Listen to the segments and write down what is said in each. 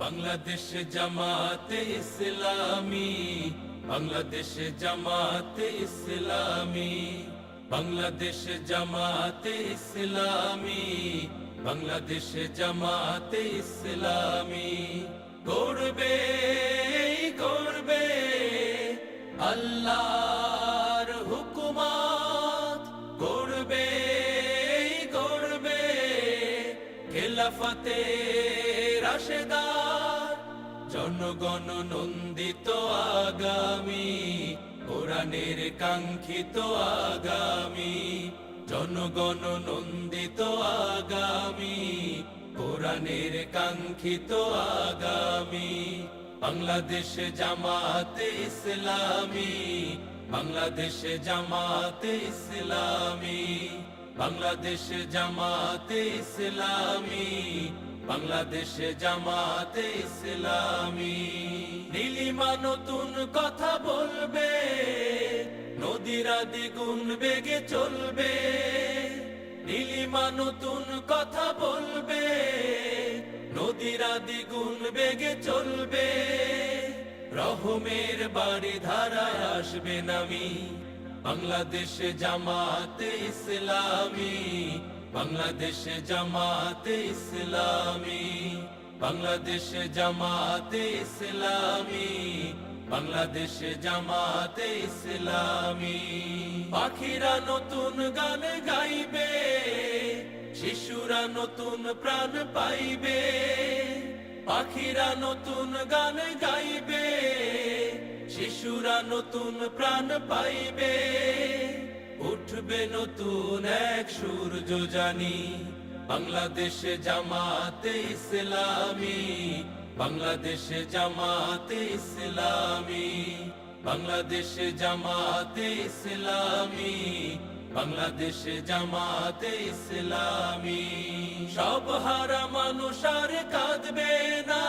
বাংলাদেশ জামাতে ইসলামী, বাংলাদেশ জামাতে ইসলামী, বাংলাদেশ জামাতে ইসলামী, বাংলাদেশ জামাতে ইসলামী। গড়বে গড়বে আল্লাহর হুকুমত, গড়বে গড়বে খেলাফতে রাশেদার, জনগণ নন্দিত আগামী, কোরআনের কাঙ্ক্ষিত আগামী, জনগণ নন্দিত আগামী, কোরআনের কাঙ্ক্ষিত আগামী। বাংলাদেশ জামাতে ইসলামী, বাংলাদেশ জামাতে ইসলামী, বাংলাদেশ জামাতে ইসলামী, বাংলাদেশ জামাতে ইসলামী। নীলিমা নতুন কথা বলবে, নদীরা দ্বিগুণ বেগে চলবে। নীলিমা নতুন কথা বলবে, নদীরা দ্বিগুণ বেগে চলবে। রহমের বাড়ি ধারায় আসবে নামি, বাংলাদেশ জামাতে ইসলামী, বাংলাদেশ জামাতে ইসলামী, বাংলাদেশ জামাতে ইসলামী, বাংলাদেশ জামাতে ইসলামী। পাখিরা নতুন গান গাইবে, শিশুরা নতুন প্রাণ পাইবে। পাখিরা নতুন গান গাইবে, শিশুরা নতুন প্রাণ পাইবে। উঠবে নতুন এক সূর্য জানি, বাংলাদেশ জামাতে ইসলামী, বাংলাদেশ জামাতে ইসলামী, বাংলাদেশ জামাতে ইসলামী, বাংলাদেশ জামাতে ইসলামী। সব হারা মানুষ আর কাঁদবে না,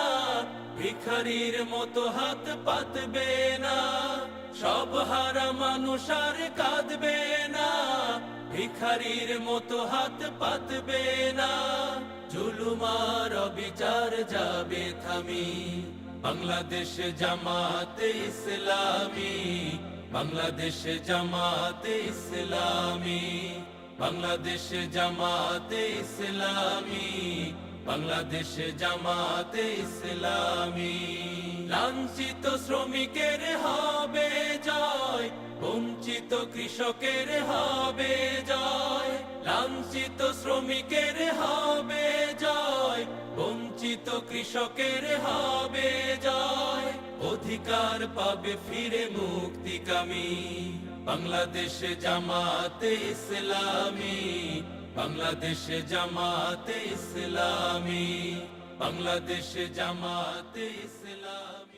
ভিখারির মতো হাত পাতবে না। সব হারা মানুষ আর কাঁদবে না, ভিখারির মতো হাত পাতবে না। জুলুমার বিচার যাবে থামি, বাংলাদেশ জামাতে ইসলামী, বাংলাদেশ জামাতে ইসলামী, বাংলাদেশ জামাতে ইসলামী, বাংলাদেশ জামাতে ইসলামী। লাঞ্ছিত শ্রমিকের হবে জয়, বঞ্চিত কৃষকের হবে জয়। লাঞ্ছিত শ্রমিকের হবে জয়, বঞ্চিত কৃষকের হবে জয়। অধিকার পাবে ফিরে মুক্তিকামী, বাংলাদেশ জামাতে ইসলামী, বাংলাদেশ জামাতে ইসলামী, বাংলাদেশ জামাতে ইসলামী।